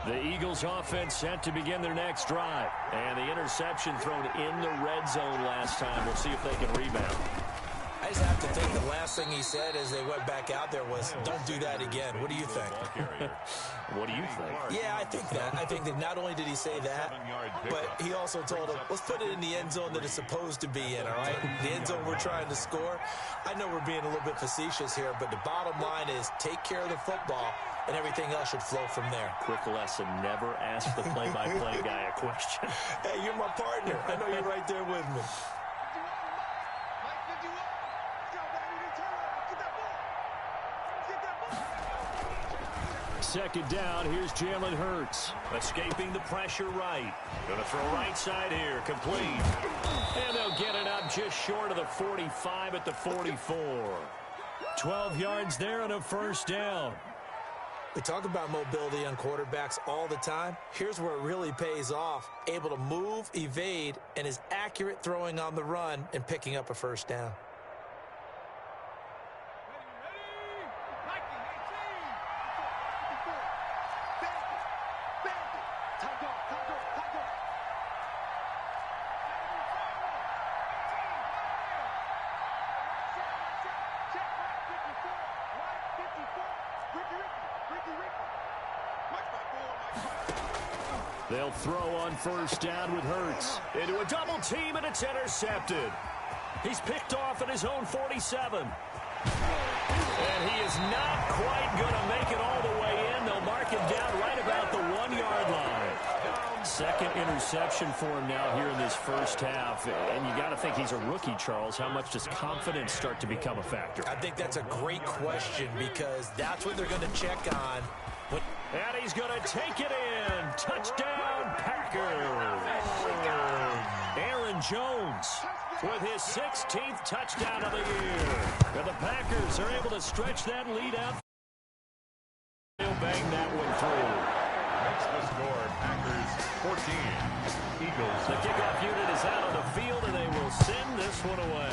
The Eagles offense set to begin their next drive. And the interception thrown in the red zone last time. We'll see if they can rebound. I just have to think the last thing he said as they went back out there was, don't do that again. What do you think? What do you think? Yeah, I think that. I think that not only did he say that, but he also told him, let's put it in the end zone that it's supposed to be in, all right? The end zone we're trying to score. I know we're being a little bit facetious here, but the bottom line is take care of the football, and everything else should flow from there. Quick lesson, never ask the play-by-play guy a question. Hey, you're my partner. I know you're right there with me. Second down, here's Jalen Hurts. Escaping the pressure right. Going to throw right side here, complete. And they'll get it up just short of the 45 at the 44. 12 yards there and a first down. We talk about mobility on quarterbacks all the time. Here's where it really pays off. Able to move, evade, and is accurate throwing on the run and picking up a first down. They'll throw on first down with Hurts. Into a double team, and it's intercepted. He's picked off at his own 47. And he is not quite going to make it all the way in. They'll mark him down right about the 1-yard line. Second interception for him now here in this first half. And you got to think he's a rookie, Charles. How much does confidence start to become a factor? I think that's a great question because that's what they're going to check on. And he's going to take it in. Touchdown, Packers. Aaron Jones with his 16th touchdown of the year. And the Packers are able to stretch that lead out. They'll bang that one through. Makes the score, Packers 14. Eagles. The kickoff unit is out on the field, and they will send this one away.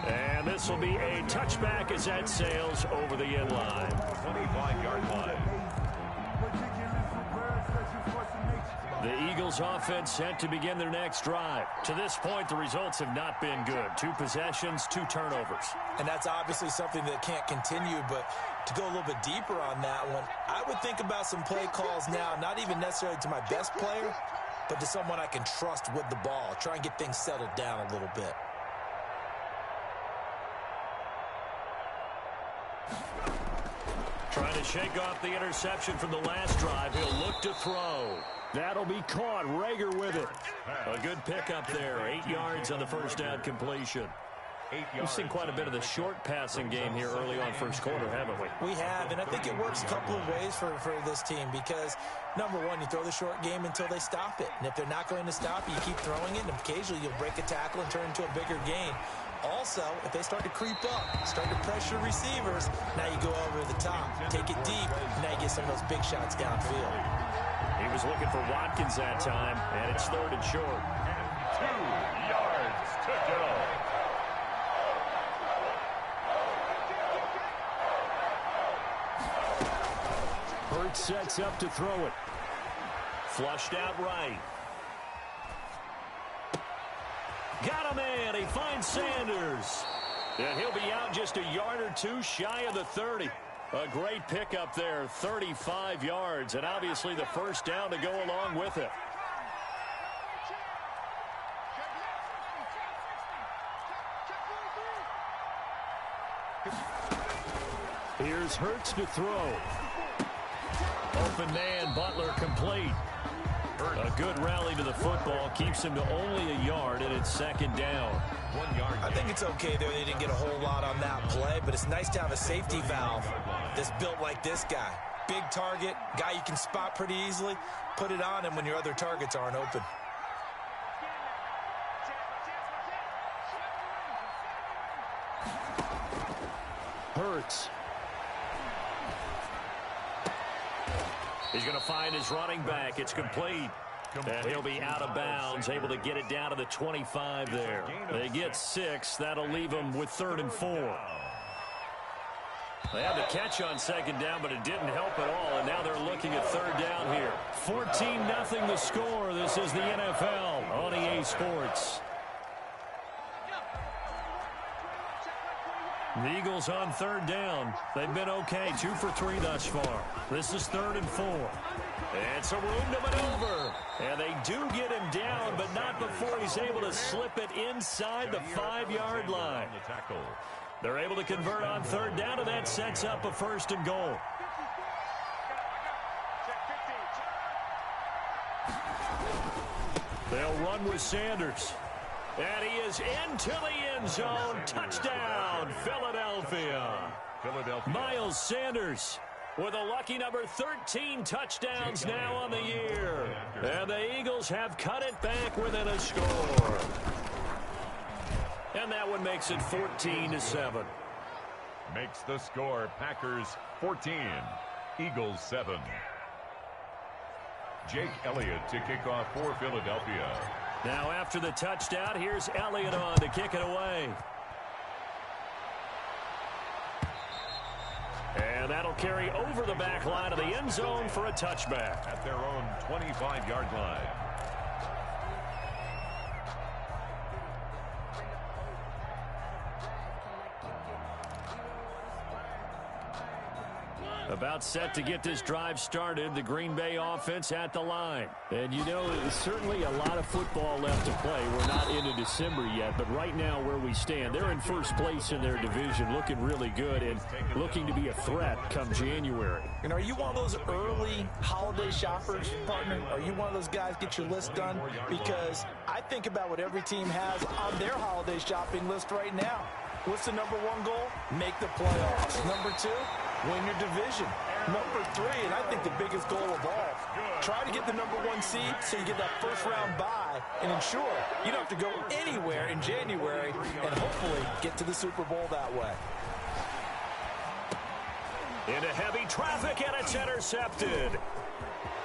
And this will be a touchback as that sails over the end line. 25-yard line. The Eagles offense set to begin their next drive. To this point, the results have not been good. 2 possessions, 2 turnovers. And that's obviously something that can't continue, but to go a little bit deeper on that one, I would think about some play calls now, not even necessarily to my best player, but to someone I can trust with the ball. Try and get things settled down a little bit. Trying to shake off the interception from the last drive. He'll look to throw. That'll be caught. Rager with it. A good pickup there. 8 yards on the first down completion. We've seen quite a bit of the short passing game here early on first quarter, haven't we? We have, and I think it works a couple of ways for this team because, number one, you throw the short game until they stop it. And if they're not going to stop it, you keep throwing it, and occasionally you'll break a tackle and turn into a bigger gain. Also, if they start to creep up, start to pressure receivers, now you go over the top, take it deep, and now you get some of those big shots downfield. He was looking for Watkins that time, and it's 3rd and short. 2 yards to go. Hurts sets up to throw it. Flushed out right. Got him in. He finds Sanders. And he'll be out just a yard or 2 shy of the 30. A great pickup there, 35 yards, and obviously the first down to go along with it. Here's Hurts to throw. Open man, Butler complete. A good rally to the football keeps him to only a yard, and it's 2nd down. 1 yard. I think it's okay there. They didn't get a whole lot on that play, but it's nice to have a safety valve that's built like this guy. Big target, guy you can spot pretty easily. Put it on him when your other targets aren't open. Hurts. He's going to find his running back. It's complete. And he'll be out of bounds, able to get it down to the 25 there. They get 6. That'll leave them with 3rd and 4. They had the catch on second down, but it didn't help at all, and now they're looking at third down here. 14-0 the score. This is the NFL on EA Sports. The Eagles on third down. They've been okay, 2 for 3 thus far. This is 3rd and 4. It's a room to maneuver. And they do get him down, but not before he's able to slip it inside the 5-yard line. They're able to convert on third down, and that sets up a 1st and goal. They'll run with Sanders. And he is into the end zone. Touchdown, Philadelphia. Miles Sanders with a lucky number 13 touchdowns now on the year. And the Eagles have cut it back within a score. And that one makes it 14-7. Makes the score Packers 14, Eagles 7. Jake Elliott to kick off for Philadelphia. Now after the touchdown, here's Elliott on to kick it away. And that'll carry over the back line of the end zone for a touchback. At their own 25-yard line. About set to get this drive started, the Green Bay offense at the line. And you know, there's certainly a lot of football left to play. We're not into December yet, but right now where we stand, they're in first place in their division, looking really good and looking to be a threat come January. And are you one of those early holiday shoppers, partner? Are you one of those guys get your list done? Because I think about what every team has on their holiday shopping list right now. What's the number 1 goal? Make the playoffs. Number 2, win your division. Number 3, and I think the biggest goal of all, try to get the number 1 seed so you get that first-round bye and ensure you don't have to go anywhere in January and hopefully get to the Super Bowl that way. Into heavy traffic, and it's intercepted.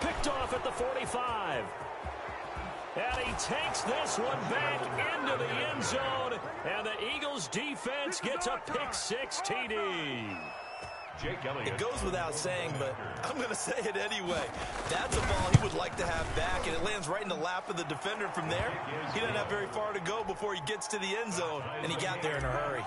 Picked off at the 45. And he takes this one back into the end zone, and the Eagles defense gets a pick-6 TD. Jake Elliott. It goes without saying, but I'm going to say it anyway. That's a ball he would like to have back, and it lands right in the lap of the defender from there. He doesn't have very far to go before he gets to the end zone, and he got there in a hurry.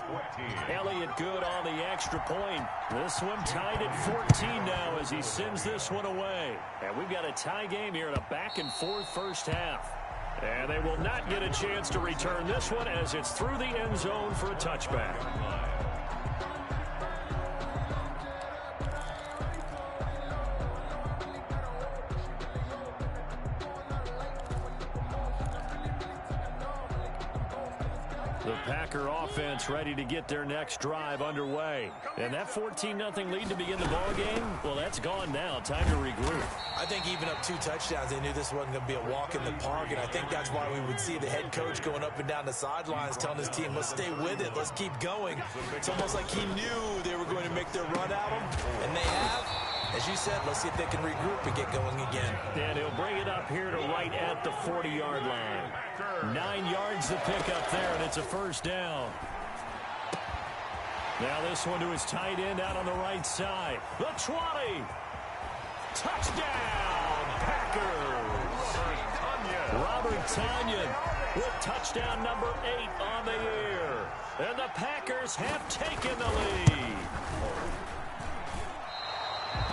Elliott good on the extra point. This one tied at 14 now as he sends this one away. And we've got a tie game here in a back-and-forth first half. And they will not get a chance to return this one as it's through the end zone for a touchback. The Packer offense ready to get their next drive underway. And that 14-0 lead to begin the ball game, well, that's gone now. Time to regroup. I think even up 2 touchdowns, they knew this wasn't going to be a walk in the park, and I think that's why we would see the head coach going up and down the sidelines telling his team, let's stay with it, let's keep going. It's almost like he knew they were going to make their run at him, and they have. As you said, let's see if they can regroup and get going again. And he'll bring it up here to right at the 40-yard line. 9 yards to pick up there, and it's a first down. Now this one to his tight end out on the right side. The 20. Touchdown, Packers. Robert Tonyan with touchdown number 8 on the year. And the Packers have taken the lead.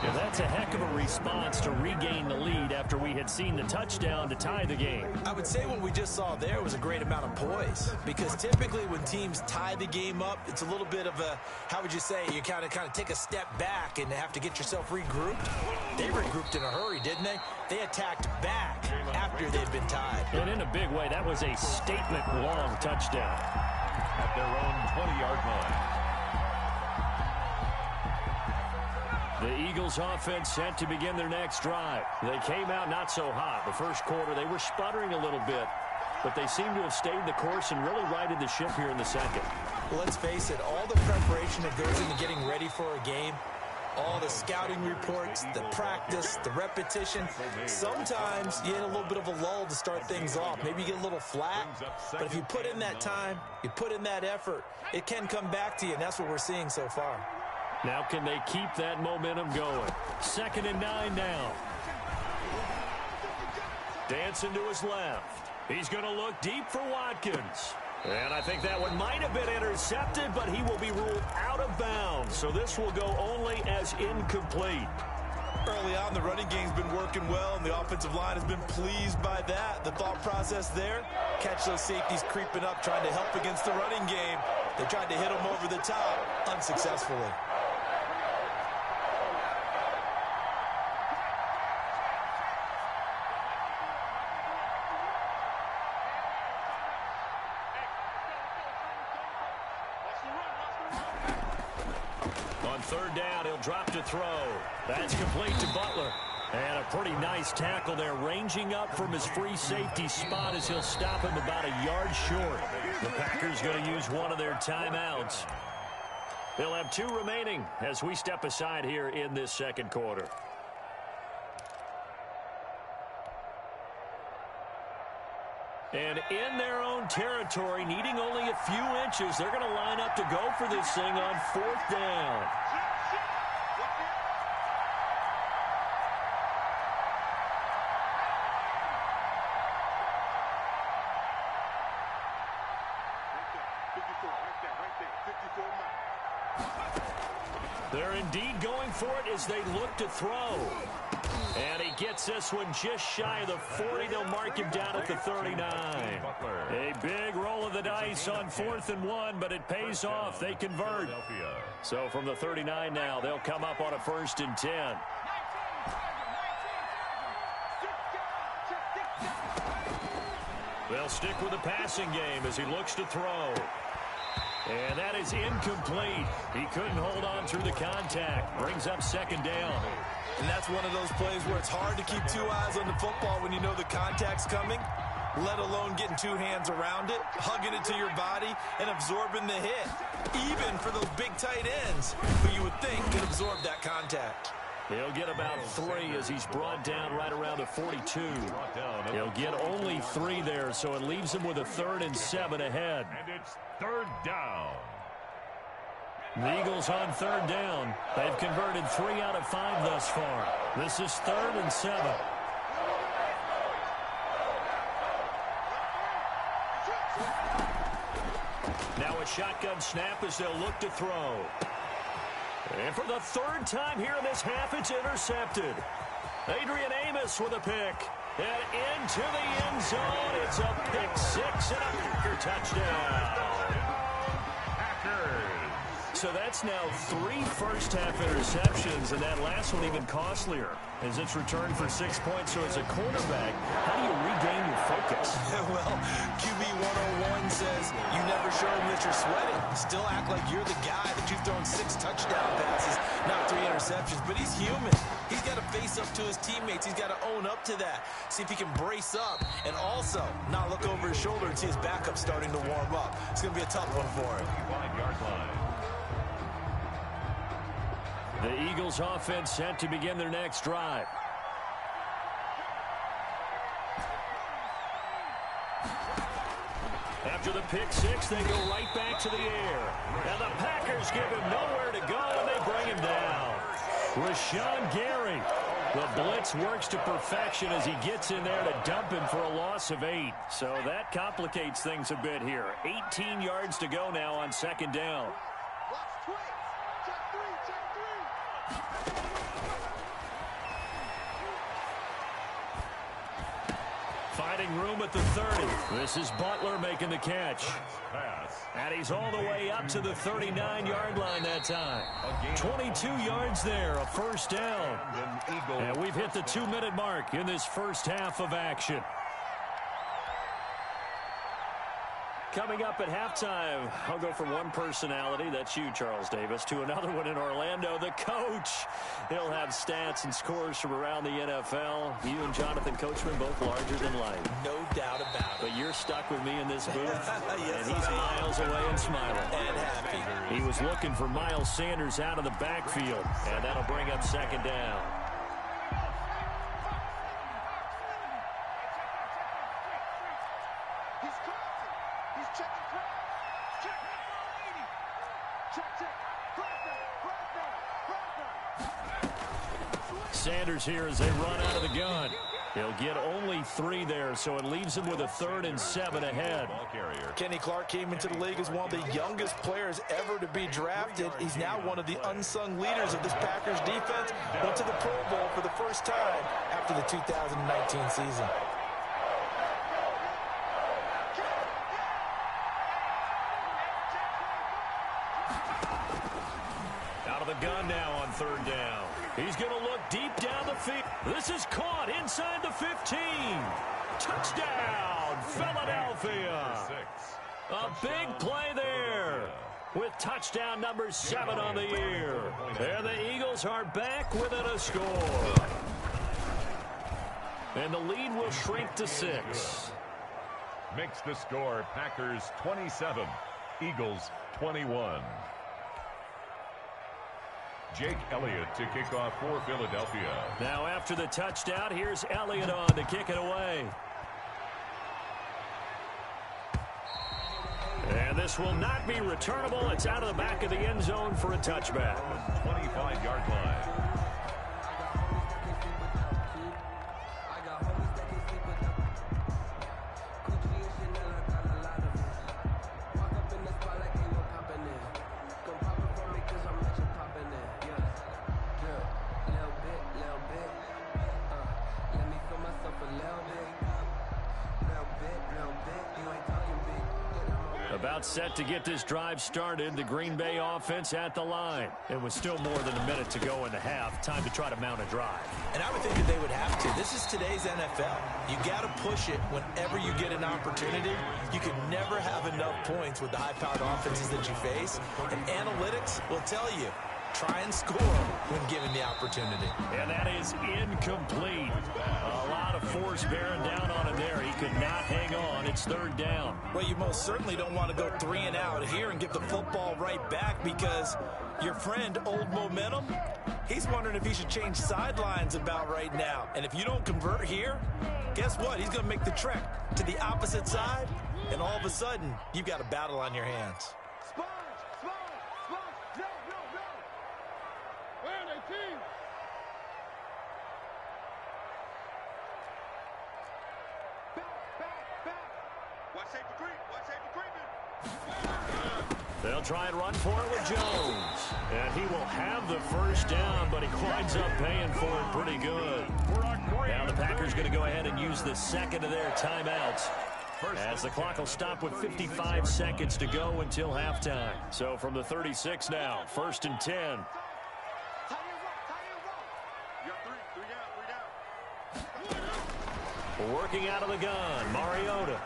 Yeah, that's a heck of a response to regain the lead after we had seen the touchdown to tie the game. I would say what we just saw there was a great amount of poise, because typically when teams tie the game up, it's a little bit of a, how would you say, you kind of take a step back and have to get yourself regrouped. They regrouped in a hurry, didn't they? They attacked back after they'd been tied. And in a big way, that was a statement-long touchdown. At their own 20-yard line. The Eagles offense set to begin their next drive. They came out not so hot. The first quarter, they were sputtering a little bit, but they seem to have stayed the course and really righted the ship here in the second. Well, let's face it, all the preparation that goes into getting ready for a game, all the scouting reports, the practice, the repetition, sometimes you get a little bit of a lull to start things off. Maybe you get a little flat, but if you put in that time, you put in that effort, it can come back to you, and that's what we're seeing so far. Now can they keep that momentum going? 2nd and 9 now. Dancing to his left. He's going to look deep for Watkins. And I think that one might have been intercepted, but he will be ruled out of bounds. So this will go only as incomplete. Early on, the running game's been working well, and the offensive line has been pleased by that. The thought process there, catch those safeties creeping up, trying to help against the running game. They tried to hit them over the top, unsuccessfully. On 3rd down, he'll drop to throw. That's complete to Butler. And a pretty nice tackle there, ranging up from his free safety spot as he'll stop him about a yard short. The Packers going to use one of their timeouts. They'll have 2 remaining as we step aside here in this 2nd quarter. And in their own territory, needing only a few inches, they're going to line up to go for this thing on 4th down. They're indeed going for it as they look to throw. And he gets this one just shy of the 40. They'll mark him down at the 39. A big roll of the dice on 4th and 1, but it pays off. They convert. So from the 39 now, they'll come up on a 1st and 10. They'll stick with the passing game as he looks to throw. And that is incomplete. He couldn't hold on through the contact. Brings up 2nd down. And that's one of those plays where it's hard to keep 2 eyes on the football when you know the contact's coming, let alone getting 2 hands around it, hugging it to your body, and absorbing the hit. Even for those big tight ends who you would think could absorb that contact. He'll get about 3 as he's brought down right around the 42. He'll get only 3 there, so it leaves him with a 3rd and 7 ahead. And it's 3rd down. The Eagles on 3rd down. They've converted 3 out of 5 thus far. This is 3rd and 7. Now a shotgun snap as they'll look to throw. And for the 3rd time here in this half, it's intercepted. Adrian Amos with a pick. And into the end zone. It's a pick 6 and a Packer touchdown. So that's now 3 first-half interceptions, and that last one even costlier as it's returned for 6 points. So as a quarterback, how do you regain your focus? Well, QB 101 says you never show them that you're sweating. Still act like you're the guy that you've thrown 6 touchdown passes, not 3 interceptions. But he's human. He's got to face up to his teammates. He's got to own up to that. See if he can brace up and also not look over his shoulder and see his backup starting to warm up. It's going to be a tough one for him. 5-yard line. The Eagles offense set to begin their next drive. After the pick 6, they go right back to the air. And the Packers give him nowhere to go, and they bring him down. Rashawn Gary. The blitz works to perfection as he gets in there to dump him for a loss of 8. So that complicates things a bit here. 18 yards to go now on 2nd down. Finding room at the 30. This is Butler making the catch. And he's all the way up to the 39-yard line that time. 22 yards there, a 1st down. And we've hit the 2-minute mark in this first half of action. Coming up at halftime, I'll go from one personality, that's you, Charles Davis, to another one in Orlando, the coach. He'll have stats and scores from around the NFL. You and Jonathan Coachman both larger than life. No doubt about it. But you're stuck with me in this booth, Yes, and he's miles away and smiling. And happy. He was looking for Miles Sanders out of the backfield, and that'll bring up 2nd down. Sanders here as they run out of the gun. He'll get only 3 there, so it leaves him with a 3rd and 7 ahead. Kenny Clark came into the league as one of the youngest players ever to be drafted. He's now one of the unsung leaders of this Packers defense. Went to the Pro Bowl for the first time after the 2019 season. Out of the gun now on 3rd down. He's going to look deep down the field. This is caught inside the 15. Touchdown, Philadelphia. A big play there with touchdown number 7 on the year. And the Eagles are back within a score. And the lead will shrink to 6. Makes the score Packers 27, Eagles 21. Jake Elliott to kick off for Philadelphia. Now after the touchdown, here's Elliott on to kick it away. And this will not be returnable. It's out of the back of the end zone for a touchback. 25-yard line. About set to get this drive started. The Green Bay offense at the line. It was still more than a minute to go in the half. Time to try to mount a drive. And I would think that they would have to. This is today's NFL. You got to push it whenever you get an opportunity. You can never have enough points with the high-powered offenses that you face. And analytics will tell you, try and score when given the opportunity. And that is incomplete. A lot of force bearing down on him there. He could not hang on. It's 3rd down. Well, you most certainly don't want to go 3 and out here and give the football right back, because your friend, Old Momentum, he's wondering if he should change sidelines about right now. And if you don't convert here, guess what? He's going to make the trek to the opposite side, and all of a sudden, you've got a battle on your hands. They'll try and run for it with Jones. And he will have the 1st down, but he winds up paying for it pretty good. Now the Packers going to go ahead and use the 2nd of their timeouts, as the clock will stop with 55 seconds to go until halftime. So from the 36 now, 1st and 10. Working out of the gun, Mariota.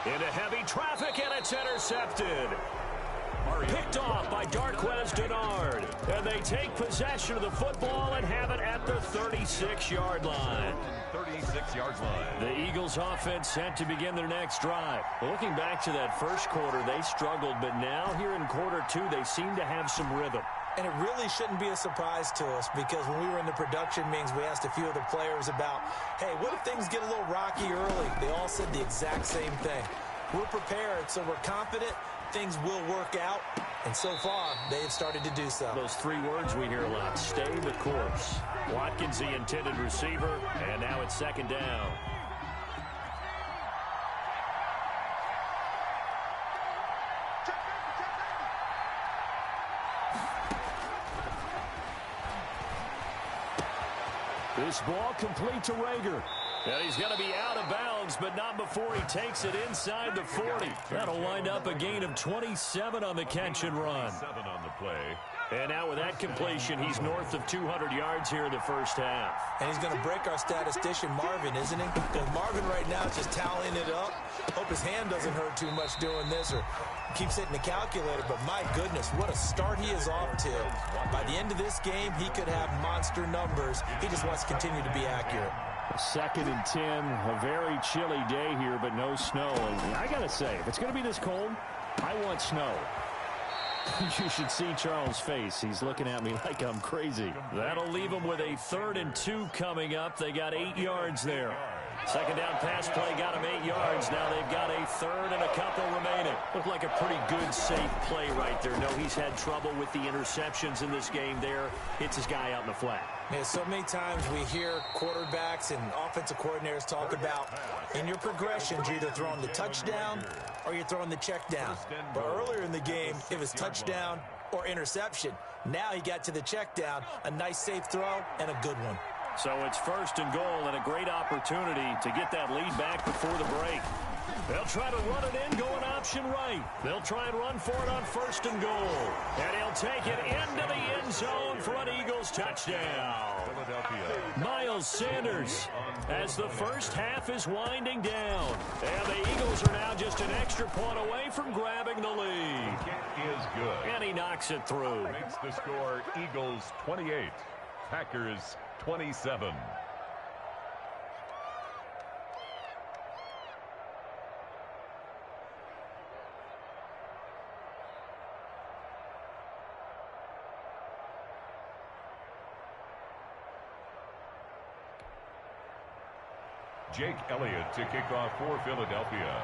Into heavy traffic, and it's intercepted. Picked off by Darquez Denard. And they take possession of the football and have it at the 36-yard line. 36-yard line. The Eagles offense set to begin their next drive. Looking back to that first quarter, they struggled, but now here in quarter 2, they seem to have some rhythm. And it really shouldn't be a surprise to us, because when we were in the production meetings, we asked a few of the players about, hey, what if things get a little rocky early? They all said the exact same thing. We're prepared, so we're confident things will work out. And so far, they have started to do so. Those 3 words we hear a lot: stay the course. Watkins, the intended receiver, and now it's 2nd down. This ball complete to Rager. And he's going to be out of bounds, but not before he takes it inside the 40. That'll wind up a gain of 27 on the catch and run. 7 on the play. And now with that completion, he's north of 200 yards here in the first half. And he's going to break our statistician, Marvin, isn't he? Because Marvin right now is just tallying it up. Hope his hand doesn't hurt too much doing this, or keeps hitting the calculator. But my goodness, what a start he is off to. By the end of this game, he could have monster numbers. He just wants to continue to be accurate. 2nd and 10, a very chilly day here, but no snow. And I got to say, if it's going to be this cold, I want snow. You should see Charles' face. He's looking at me like I'm crazy. That'll leave him with a 3rd and 2 coming up. They got 8 yards there. Second down pass play got him 8 yards. Now they've got a third and a couple remaining. Looked like a pretty good, safe play right there. No, he's had trouble with the interceptions in this game there. Hits his guy out in the flat. Yeah, so many times we hear quarterbacks and offensive coordinators talk about in your progressions, you're either throwing the touchdown or you're throwing the check down. But earlier in the game, it was touchdown or interception. Now he got to the check down, a nice safe throw, and a good one. So it's first and goal and a great opportunity to get that lead back before the break. They'll try to run it in, going option right. They'll try and run for it on first and goal. And he'll take it into the end zone for an Eagles touchdown. Miles Sanders, as the first half is winding down. And the Eagles are now just an extra point away from grabbing the lead. Is good. And he knocks it through. Makes the score Eagles 28, Packers 27. Jake Elliott to kick off for Philadelphia.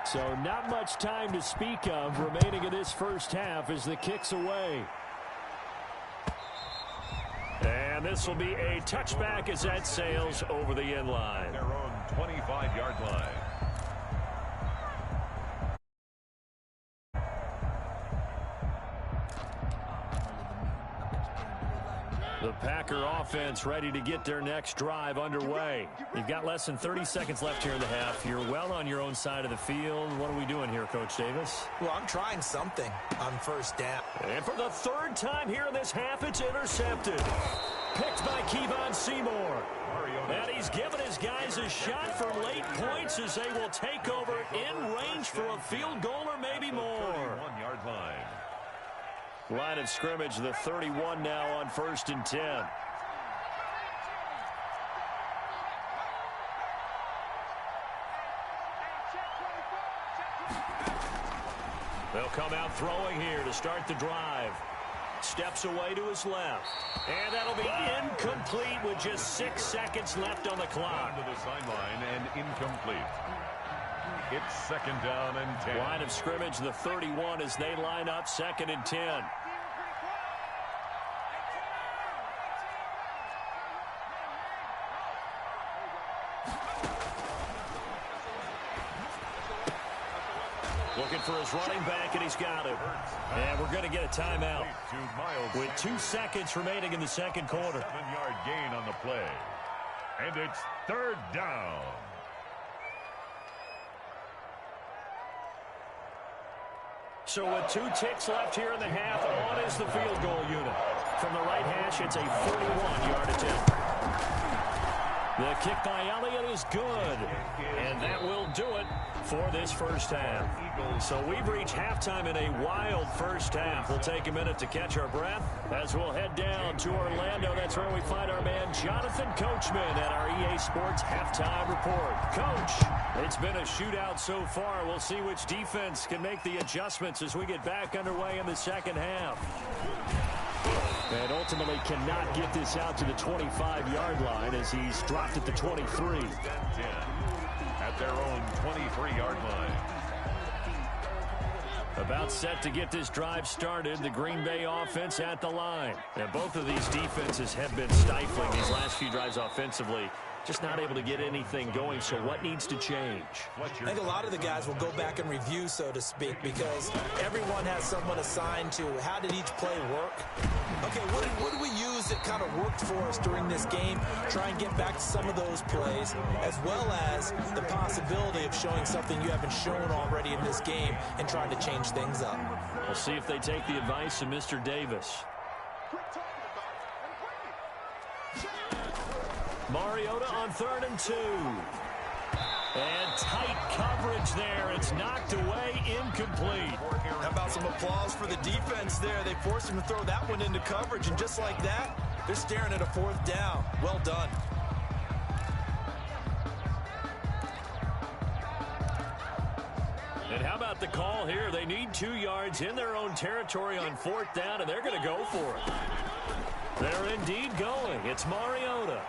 So not much time to speak of remaining in this first half as the kick's away. And this will be a touchback as that sails over the end line. Their own 25-yard line. The Packer offense ready to get their next drive underway. You've got less than 30 seconds left here in the half. You're well on your own side of the field. What are we doing here, Coach Davis? Well, I'm trying something on first down. And for the third time here in this half, it's intercepted. Picked by Kevon Seymour. And he's given his guys a shot for late points as they will take over in range for a field goal or maybe more. 31-yard line. Line of scrimmage, the 31 now on first and 10. They'll come out throwing here to start the drive. Steps away to his left. And that'll be incomplete with just 6 seconds left on the clock. To the sideline and incomplete. It's second down and 10. Line of scrimmage, the 31 as they line up second and 10. Looking for his running back, and he's got it. And we're going to get a timeout with 2 seconds remaining in the second quarter. 7-yard gain on the play. And it's third down. So with 2 ticks left here in the half, on is the field goal unit. From the right hash, it's a 41-yard attempt. The kick by Elliott is good. And that will do it for this first half. So we've reached halftime in a wild first half. We'll take a minute to catch our breath as we'll head down to Orlando. That's where we find our man Jonathan Coachman at our EA Sports Halftime Report. Coach, it's been a shootout so far. We'll see which defense can make the adjustments as we get back underway in the second half. And ultimately cannot get this out to the 25-yard line as he's dropped at the 23. At their own 23-yard line. About set to get this drive started, the Green Bay offense at the line. And both of these defenses have been stifling these last few drives offensively. Just not able to get anything going, so what needs to change? I think a lot of the guys will go back and review, so to speak, because everyone has someone assigned to how did each play work. Okay, what did we use that kind of worked for us during this game? Try and get back to some of those plays, as well as the possibility of showing something you haven't shown already in this game and trying to change things up. We'll see if they take the advice of Mr. Davis. Mariota on 3rd and 2. And tight coverage there. It's knocked away, incomplete. How about some applause for the defense there? They forced him to throw that one into coverage, and just like that, they're staring at a 4th down. Well done. And how about the call here? They need 2 yards in their own territory on 4th down, and they're going to go for it. They're indeed going. It's Mariota.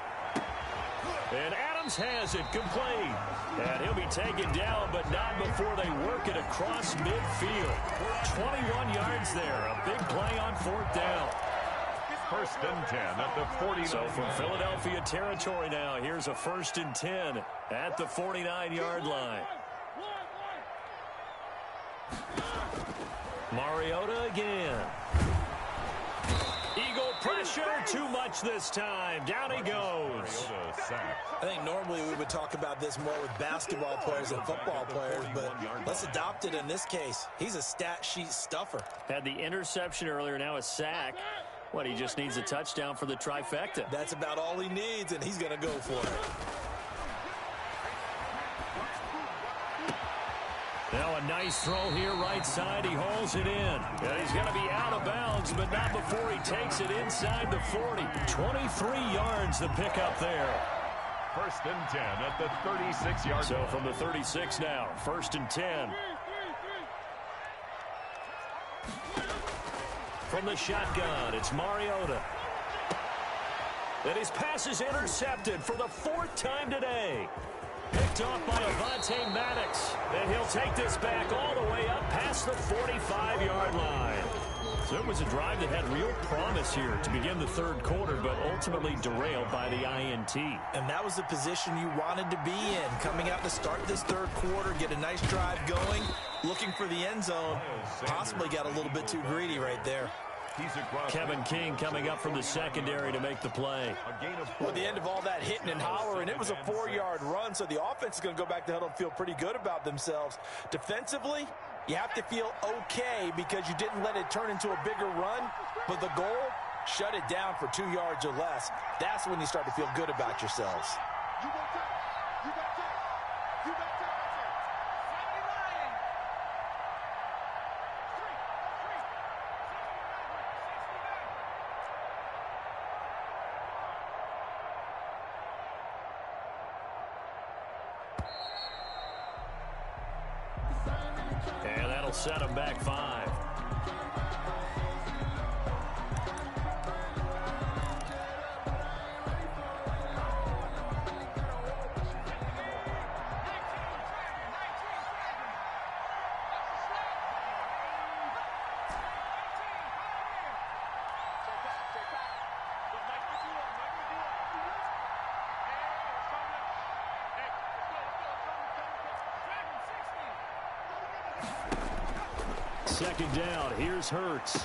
And Adams has it complete. And he'll be taken down, but not before they work it across midfield. 21 yards there. A big play on 4th down. 1st and 10 at the 49. So from Philadelphia territory now, here's a 1st and 10 at the 49-yard line. Mariota again. Eagle pressure, too much this time. Down he goes. I think normally we would talk about this more with basketball players and football players, but let's adopt it in this case. He's a stat sheet stuffer. Had the interception earlier, now a sack. What, he just needs a touchdown for the trifecta. That's about all he needs, and he's going to go for it. Now a nice throw here, right side. He hauls it in. And he's going to be out of bounds, but not before he takes it inside the 40. 23 yards the pickup there. 1st and 10 at the 36-yard line. So from the 36 now, 1st and 10. From the shotgun, it's Mariota. And his pass is intercepted for the 4th time today. Picked off by Avonte Maddox. And he'll take this back all the way up past the 45-yard line. So it was a drive that had real promise here to begin the 3rd quarter, but ultimately derailed by the INT. And that was the position you wanted to be in. Coming out to start this 3rd quarter, get a nice drive going, looking for the end zone. Possibly got a little bit too greedy right there. Kevin King coming up from the secondary to make the play. Well, the end of all that hitting and hollering, it was a 4-yard run, so the offense is going to go back to huddle and feel pretty good about themselves. Defensively, you have to feel okay because you didn't let it turn into a bigger run, but the goal, shut it down for 2 yards or less. That's when you start to feel good about yourselves. And that'll set him back 5. Second down, here's Hurts.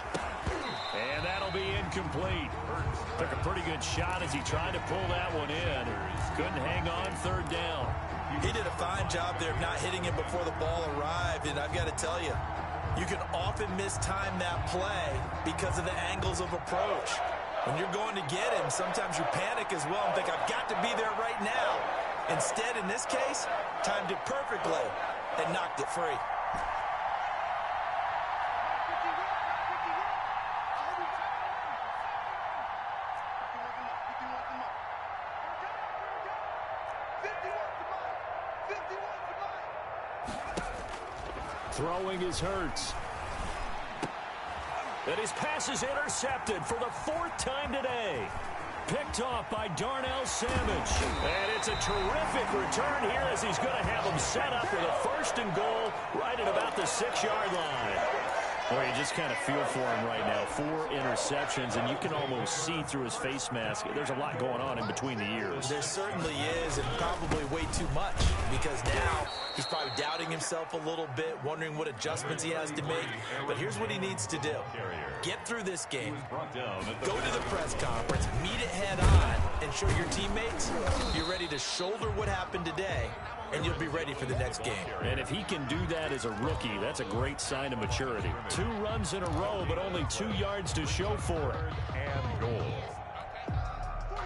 And that'll be incomplete. Took a pretty good shot as he tried to pull that one in. Couldn't hang on 3rd down. He did a fine job there of not hitting him before the ball arrived, and I've got to tell you, you can often mistime that play because of the angles of approach. When you're going to get him, sometimes you panic as well and think, I've got to be there right now. Instead, in this case, timed it perfectly and knocked it free. Throwing is Hurts. And his pass is intercepted for the 4th time today. Picked off by Darnell Savage. And it's a terrific return here as he's going to have him set up with a 1st and goal right at about the 6-yard line. Boy, you just kind of feel for him right now. 4 interceptions, and you can almost see through his face mask. There's a lot going on in between the ears. There certainly is, and probably way too much, because now he's probably doubting himself a little bit, wondering what adjustments he has to make. But here's what he needs to do. Get through this game. Go to the press conference, meet it head on, and show your teammates you're ready to shoulder what happened today, and you'll be ready for the next game. And if he can do that as a rookie, that's a great sign of maturity. 2 runs in a row, but only 2 yards to show for it. And goal.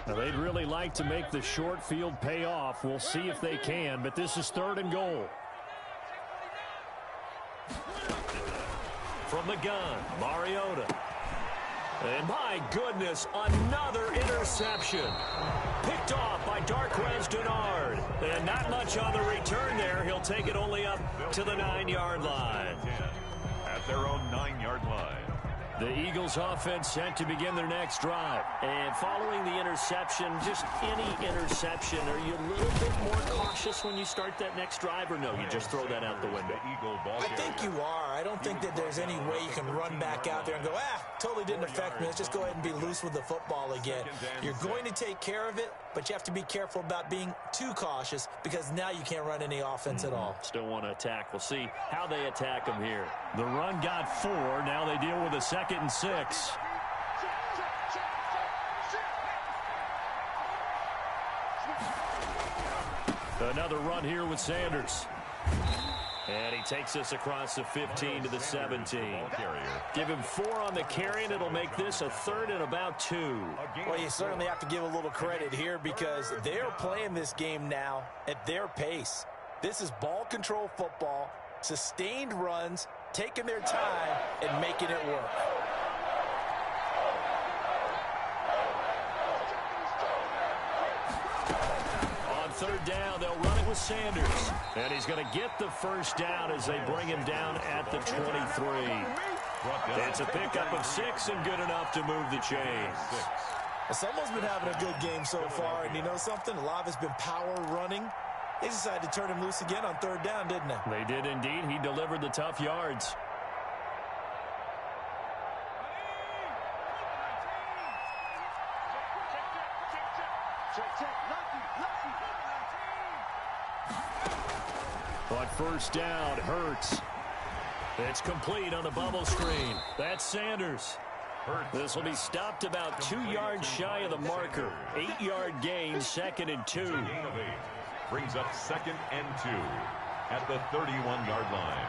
Now, they'd really like to make the short field pay off. We'll see if they can, but this is 3rd and goal. From the gun, Mariota. And my goodness, another interception. Picked off by Darquez Denard. And not much on the return there. He'll take it only up to the 9-yard line. At their own 9-yard line. The Eagles offense set to begin their next drive. And following the interception, just any interception, are you a little bit more cautious when you start that next drive, or no, you just throw that out the window? I think you are. I don't think that there's any way you can run back out there and go, totally didn't affect me. Let's just go ahead and be loose with the football again. You're going to take care of it, but you have to be careful about being too cautious because now you can't run any offense at all. Still want to attack. We'll see how they attack them here. The run got 4. Now they deal with a 2nd and 6. Another run here with Sanders. And he takes us across the 15 to the 17. Give him 4 on the carry, and it'll make this a 3rd and about 2. Well, you certainly have to give a little credit here because they're playing this game now at their pace. This is ball control football, sustained runs, taking their time, and making it work. On 3rd down, they'll run it with Sanders. And he's going to get the first down as they bring him down at the 23. It's a pickup of 6 and good enough to move the chains. Someone's been having a good game so far, and you know something? A lot of it's been power running. They decided to turn him loose again on 3rd down, didn't they? They did indeed. He delivered the tough yards. On 1st down, Hurts. It's complete on the bubble screen. That's Sanders. This will be stopped about 2 yards shy of the marker. 8-yard gain, 2nd and 2. Brings up 2nd and 2 at the 31-yard line.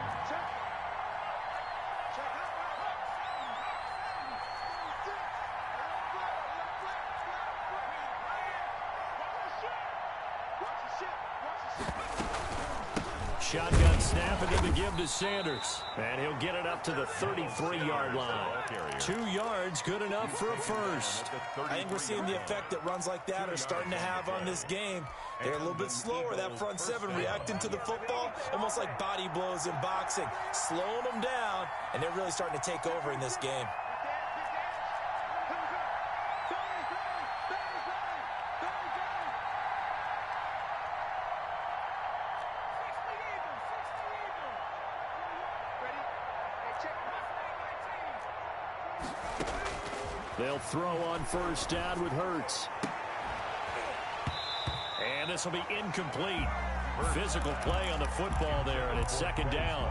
Shotgun snap and then to give to Sanders. And he'll get it up to the 33-yard line. 2 yards, good enough for a first. I think we're seeing the effect that runs like that are starting to have on this game. They're a little bit slower, that front 7 reacting to the football, almost like body blows in boxing, slowing them down, and they're really starting to take over in this game. They'll throw on 1st down with Hurts. And this will be incomplete. Physical play on the football there, and it's 2nd down.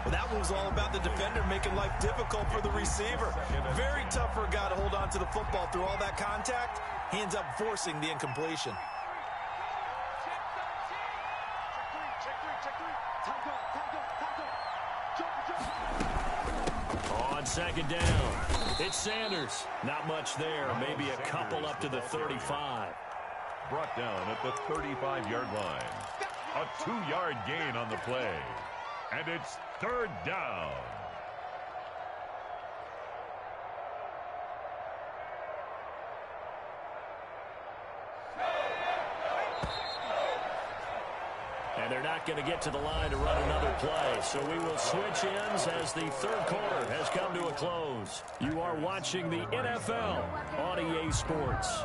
Well, that one was all about the defender making life difficult for the receiver. Very tough for a guy to hold on to the football through all that contact. He ends up forcing the incompletion. On 2nd down, it's Sanders. Not much there, maybe a couple up to the 35. Brought down at the 35-yard line. A 2-yard gain on the play. And it's 3rd down. And they're not going to get to the line to run another play. So we will switch ends as the 3rd quarter has come to a close. You are watching the NFL on EA Sports.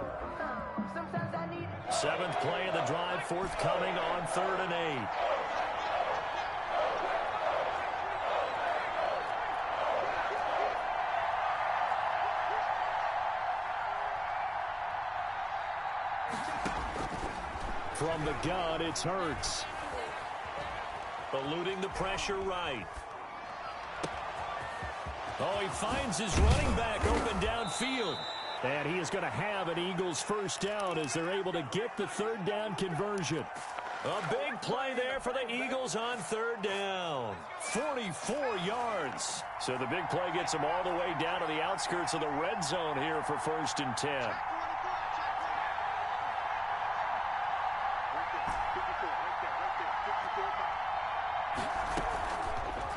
7th play of the drive forthcoming on 3rd and 8. From the gun, it's Hurts. Eluding the pressure right. Oh, he finds his running back open downfield. And he is going to have an Eagles first down as they're able to get the 3rd down conversion. A big play there for the Eagles on 3rd down. 44 yards. So the big play gets them all the way down to the outskirts of the red zone here for 1st and 10.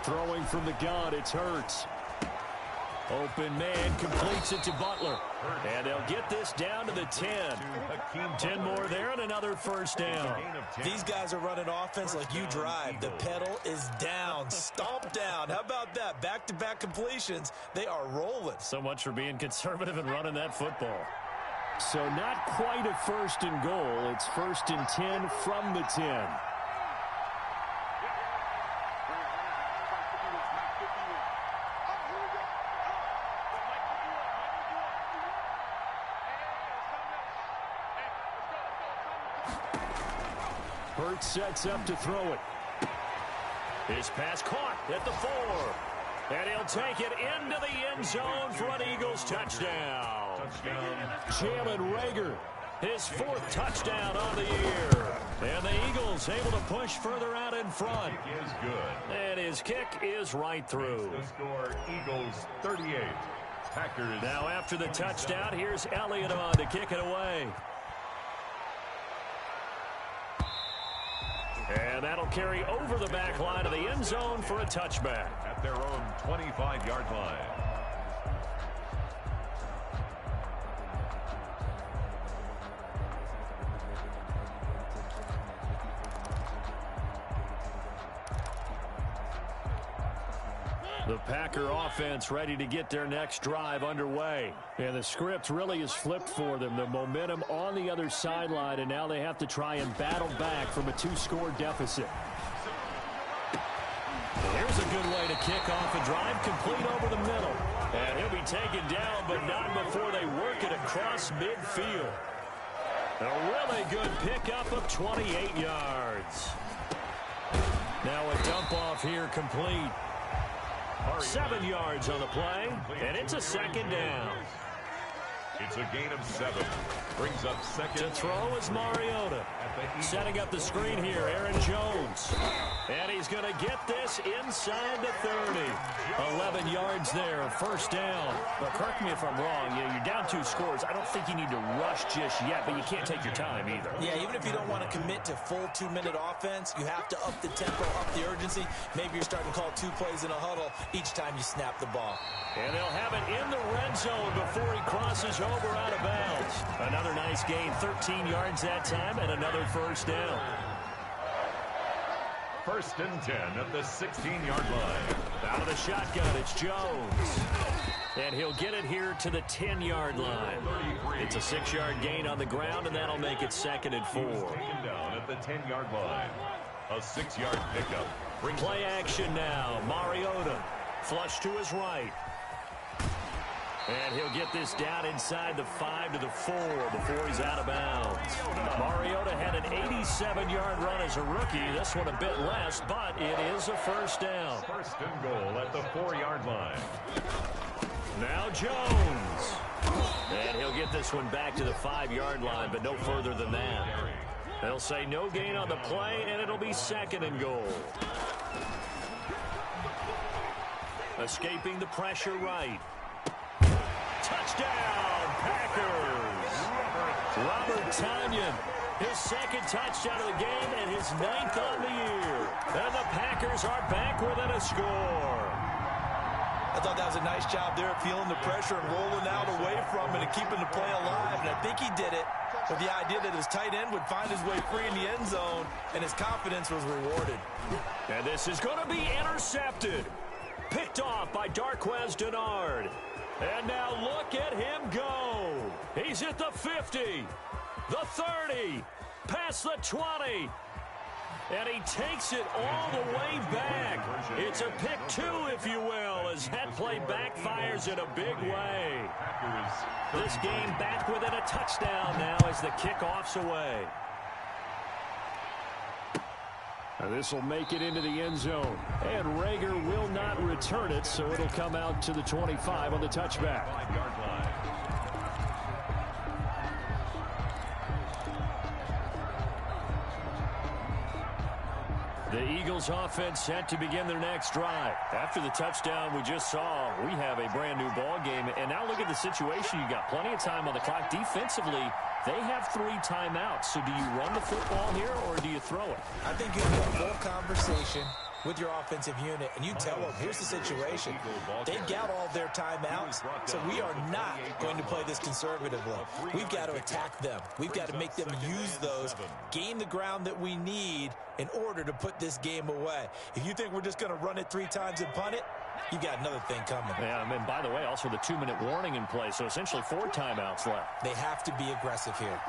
Throwing from the gun, it's Hurts. Open man completes it to Butler. And they'll get this down to the 10. 10 more there and another first down. These guys are running offense like you drive. The pedal is down, stomp down. How about that? Back-to-back completions. They are rolling. So much for being conservative and running that football. So not quite a first and goal. It's first and 10 from the 10. Hurts sets up to throw it. His pass caught at the 4. And he'll take it into the end zone for an Eagles touchdown. Jalen Reagor, his 4th touchdown on the year. And the Eagles able to push further out in front. Is good. And his kick is right through. The score, Eagles 38. Packers. Now after the touchdown, here's Elliott on to kick it away. And that'll carry over the back line of the end zone for a touchback. At their own 25-yard line. The Packer offense ready to get their next drive underway. And the script really is flipped for them. The momentum on the other sideline, and now they have to try and battle back from a 2-score deficit. Here's a good way to kick off a drive, complete over the middle. And he'll be taken down, but not before they work it across midfield. A really good pickup of 28 yards. Now a dump off here complete. 7 yards on the play, and it's a second down. It's a gain of 7. Brings up second. To throw is Mariota. Setting up the screen here, Aaron Jones. And he's going to get this inside the 30. 11 yards there, first down. But correct me if I'm wrong. You're down 2 scores. I don't think you need to rush just yet, but you can't take your time either. Yeah, even if you don't want to commit to full 2-minute offense, you have to up the tempo, up the urgency. Maybe you're starting to call 2 plays in a huddle each time you snap the ball. And they'll have it in the red zone before he crosses over out of bounds. Another nice gain, 13 yards that time, and another first down. First and 10 at the 16-yard line. Out of the shotgun, it's Jones. And he'll get it here to the 10-yard line. It's a 6-yard gain on the ground, and that'll make it second and 4. Taken down at the 10-yard line. A 6-yard pickup. Play action now. Mariota flush to his right. And he'll get this down inside the 5 to the 4 before he's out of bounds. Mariota had an 87-yard run as a rookie. This one a bit less, but it is a first down. First and goal at the 4-yard line. Now Jones. And he'll get this one back to the 5-yard line, but no further than that. They'll say no gain on the play, and it'll be second and goal. Escaping the pressure right. Touchdown, Packers. Robert Tonyan, his second touchdown of the game and his 9th on the year. And the Packers are back within a score. I thought that was a nice job there of feeling the pressure and rolling out away from it and keeping the play alive. And I think he did it with the idea that his tight end would find his way free in the end zone, and his confidence was rewarded. And this is going to be intercepted. Picked off by Darqueze Dennard. And now look at him go. He's at the 50, the 30, past the 20. And he takes it all the way back. It's a pick 2, if you will, as that play backfires in a big way. This game back within a touchdown now as the kickoff's away. This will make it into the end zone. And Reagor will not return it, so it'll come out to the 25 on the touchback. 5-yard line. The Eagles offense set to begin their next drive. After the touchdown we just saw, we have a brand new ball game. And now look at the situation. You got plenty of time on the clock. Defensively, they have 3 timeouts. So do you run the football here or do you throw it? I think you have a full conversation with your offensive unit, and you tell them, here's the situation. They've got all their timeouts, so we are not going to play this conservatively. We've got to attack them. We've got to make them use those, gain the ground that we need in order to put this game away. If you think we're just going to run it 3 times and punt it, you got another thing coming. Yeah, and by the way, also the 2-minute warning in play, so essentially 4 timeouts left. They have to be aggressive here.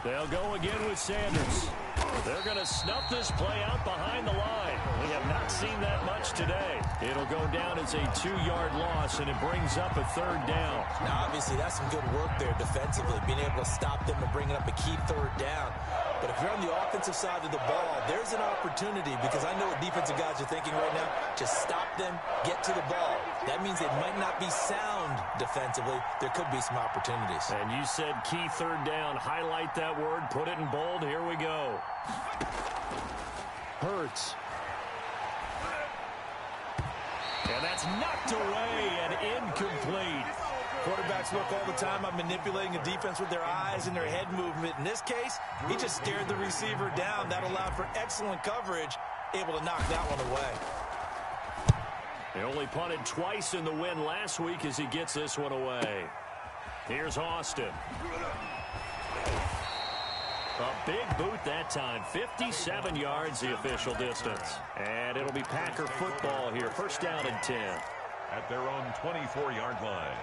They'll go again with Sanders. They're going to snuff this play out behind the line. We have not seen that much today. It'll go down as a 2-yard loss, and it brings up a 3rd down. Now, obviously, that's some good work there defensively, being able to stop them and bringing up a key 3rd down. But if you're on the offensive side of the ball, there's an opportunity, because I know what defensive guys are thinking right now. Just stop them, get to the ball. That means they might not be sound defensively. There could be some opportunities. And you said key 3rd down. Highlight that word. Put it in bold. Here we go. Hurts. And that's knocked away and incomplete. Quarterbacks work all the time on manipulating a defense with their eyes and their head movement. In this case, he just stared the receiver down. That allowed for excellent coverage, able to knock that one away. He only punted twice in the win last week as he gets this one away. Here's Austin. A big boot that time. 57 yards the official distance. And it'll be Packer football here. 1st down and 10. At their own 24-yard line.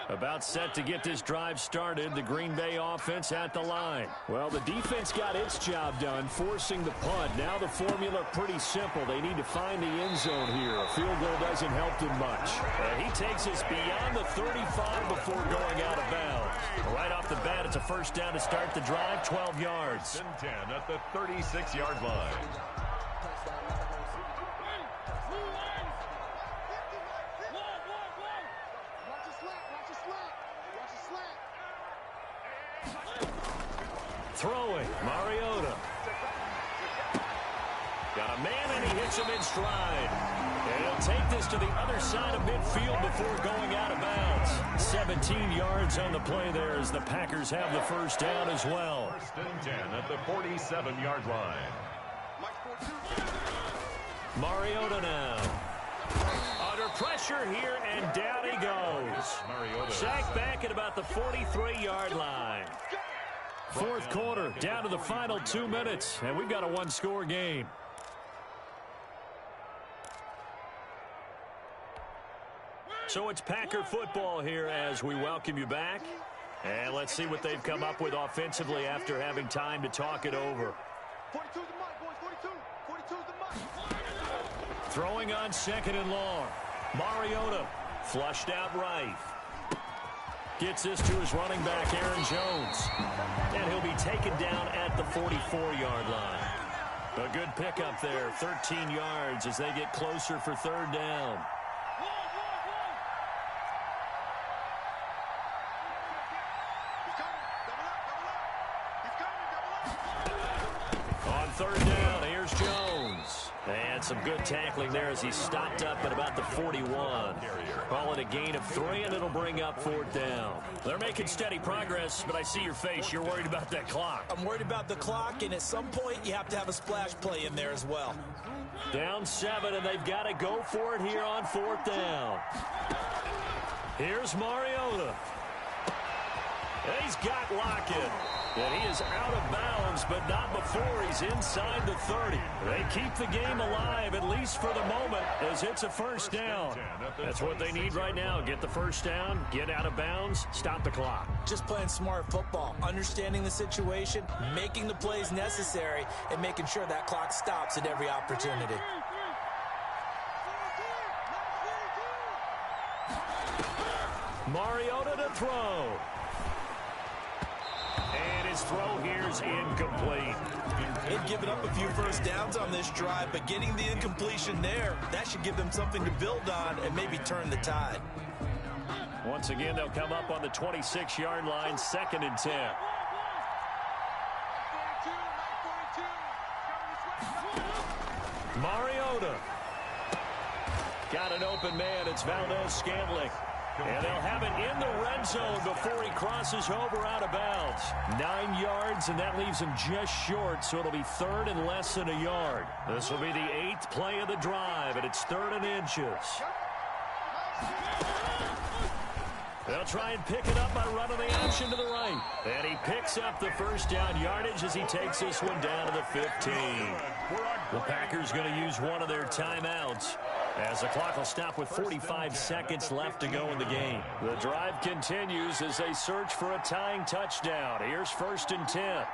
About set to get this drive started. The Green Bay offense at the line. Well, the defense got its job done, forcing the punt. Now the formula pretty simple. They need to find the end zone here. A field goal doesn't help them much. He takes us beyond the 35 before going out of bounds. Right off the bat, it's a 1st down to start the drive, 12 yards. 10 at the 36-yard line. Throwing, Mariota. Got a man, and he hits him in stride. And he'll take this to the other side of midfield before going out of bounds. 17 yards on the play there as the Packers have the 1st down as well. 1st and 10 at the 47-yard line. Mariota now. Under pressure here, and down he goes. Mariota. Sacked back at about the 43-yard line. 4th quarter, down to the final 2 minutes, and we've got a 1-score game. So it's Packer football here as we welcome you back. And let's see what they've come up with offensively after having time to talk it over. 42's the mark, boys. 42's the mark. Throwing on 2nd and long. Mariota flushed out right. Gets this to his running back, Aaron Jones. And he'll be taken down at the 44-yard line. A good pickup there, 13 yards as they get closer for 3rd down. On 3rd down, here's Jones. And some good tackling there as he stopped up at about the 41. Call it a gain of 3, and it'll bring up 4th down. They're making steady progress, but I see your face. You're worried about that clock. I'm worried about the clock, and at some point you have to have a splash play in there as well. Down 7, and they've got to go for it here on 4th down. Here's Mariota. He's got Lockett. And he is out of bounds, but not before he's inside the 30. They keep the game alive, at least for the moment, as it's a 1st down. That's what they need right now. Get the 1st down, get out of bounds, stop the clock. Just playing smart football, understanding the situation, making the plays necessary, and making sure that clock stops at every opportunity. Mariota to throw. And his throw here's incomplete. They've given up a few 1st downs on this drive, but getting the incompletion there, that should give them something to build on and maybe turn the tide. Once again, they'll come up on the 26-yard line, 2nd and 10. Mariota. Got an open man. It's Valdez Scantling. And they'll have it in the red zone before he crosses over out of bounds. 9 yards, and that leaves him just short, so it'll be third and less than a yard. This will be the 8th play of the drive, and it's 3rd and inches. They'll try and pick it up by running the option to the right. And he picks up the first down yardage as he takes this one down to the 15. The Packers going to use one of their timeouts, as the clock will stop with 45 seconds left to go in the game. The drive continues as they search for a tying touchdown. Here's 1st and 10.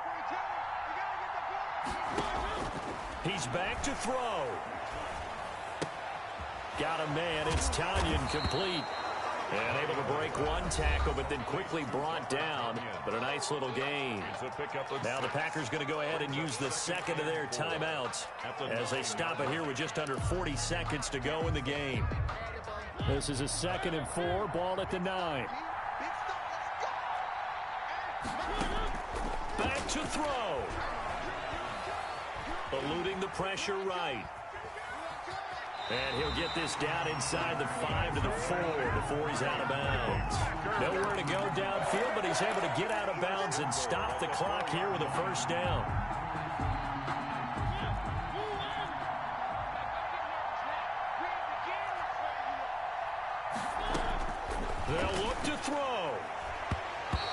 He's back to throw. Got a man. It's Tanyan, complete. And able to break one tackle, but then quickly brought down. But a nice little gain. Now the Packers going to go ahead and use the second of their timeouts as they stop it here with just under 40 seconds to go in the game. This is a 2nd and 4, ball at the 9. Back to throw. Eluding the pressure right. And he'll get this down inside the 5 to the 4 before he's out of bounds. Nowhere to go downfield, but he's able to get out of bounds and stop the clock here with a first down. They'll look to throw.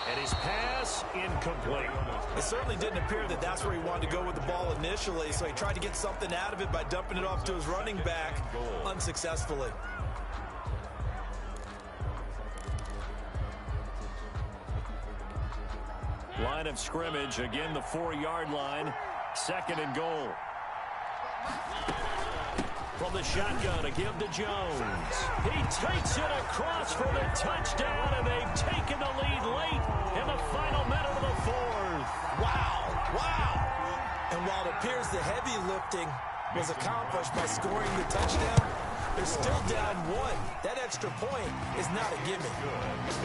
And his pass incomplete. It certainly didn't appear that that's where he wanted to go with the ball initially, so he tried to get something out of it by dumping it off to his running back unsuccessfully. Line of scrimmage, again the 4-yard line, 2nd and goal. From the shotgun, a give to Jones. He takes it across for the touchdown, and they've taken the lead late in the final minute of the 4th. Wow. And while it appears the heavy lifting was accomplished by scoring the touchdown, they're still down 1. That extra point is not a gimme.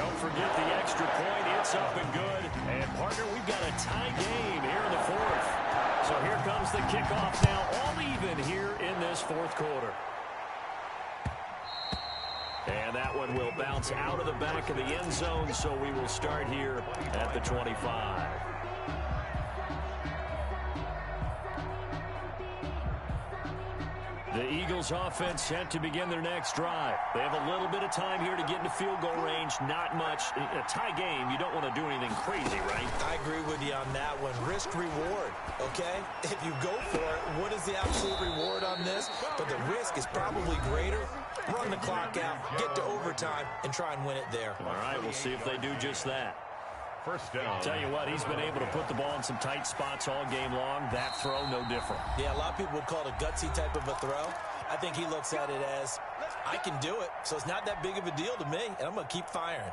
Don't forget the extra point. It's up and good. And, partner, we've got a tie game here in the 4th. So here comes the kickoff now, all even here in this 4th quarter. And that one will bounce out of the back of the end zone, so we will start here at the 25. The Eagles offense set to begin their next drive. They have a little bit of time here to get into field goal range. Not much. In a tie game, you don't want to do anything crazy, right? I agree with you on that one. Risk reward, okay? If you go for it, what is the absolute reward on this? But the risk is probably greater. Run the clock out, get to overtime, and try and win it there. All right, we'll see if they do just that. First down. Tell you what, he's been able to put the ball in some tight spots all game long. That throw, no different. Yeah, a lot of people would call it a gutsy type of a throw. I think he looks at it as, I can do it, so it's not that big of a deal to me, and I'm going to keep firing.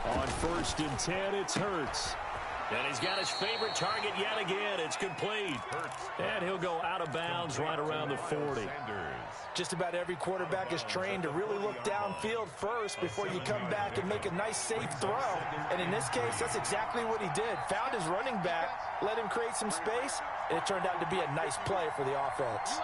On 1st and 10, it's Hurts. And he's got his favorite target yet again. It's complete. And he'll go out of bounds right around the 40. Just about every quarterback is trained to really look downfield first before you come back and make a nice, safe throw. And in this case, that's exactly what he did. Found his running back, let him create some space, and it turned out to be a nice play for the offense.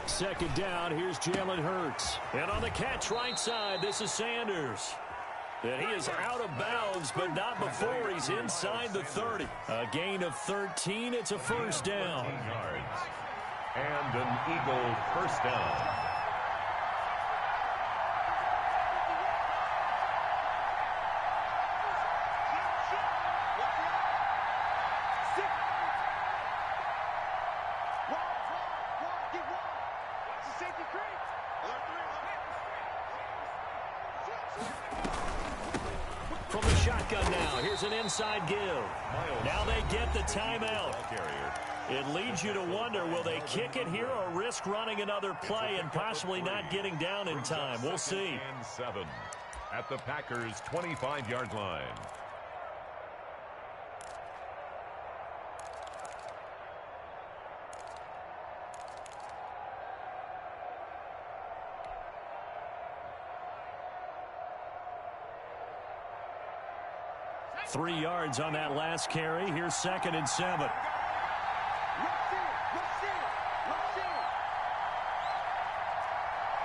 Second down, here's Jalen Hurts. And on the catch right side, this is Sanders. And he is out of bounds, but not before he's inside the 30. A gain of 13, it's a first down. And an Eagle first down. From the shotgun now, here's an inside give. Now they get the timeout. It leads you to wonder, will they kick it here or risk running another play and possibly not getting down in time? We'll see. at the Packers' 25-yard line. Three yards on that last carry. Here's 2nd and 7. Rush in, rush in, rush in.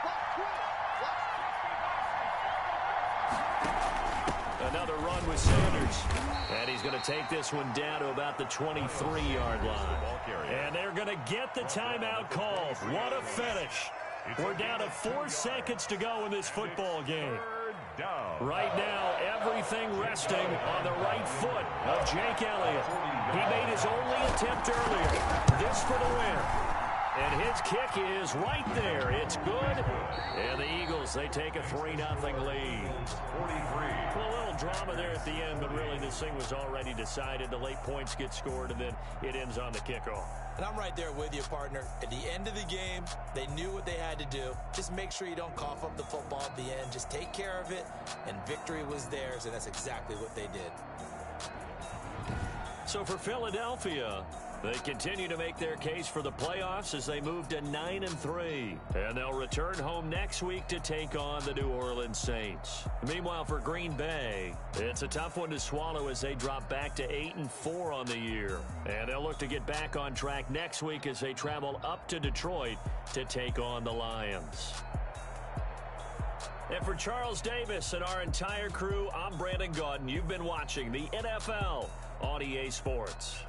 Watch quick, Another run with Sanders. And he's going to take this one down to about the 23-yard line. And they're going to get the timeout called. What a finish. We're down to 4 seconds to go in this football game. Right now, everything resting on the right foot of Jake Elliott. He made his only attempt earlier. This for the win. And his kick is right there. It's good. And the Eagles, they take a 3-0 lead. 43. A little drama there at the end, but really this thing was already decided. The late points get scored, and then it ends on the kickoff. And I'm right there with you, partner. At the end of the game, they knew what they had to do. Just make sure you don't cough up the football at the end. Just take care of it, and victory was theirs, and that's exactly what they did. So for Philadelphia, they continue to make their case for the playoffs as they move to 9-3. And they'll return home next week to take on the New Orleans Saints. Meanwhile, for Green Bay, it's a tough one to swallow as they drop back to 8-4 on the year. And they'll look to get back on track next week as they travel up to Detroit to take on the Lions. And for Charles Davis and our entire crew, I'm Brandon Gaudin. You've been watching the NFL on EA Sports.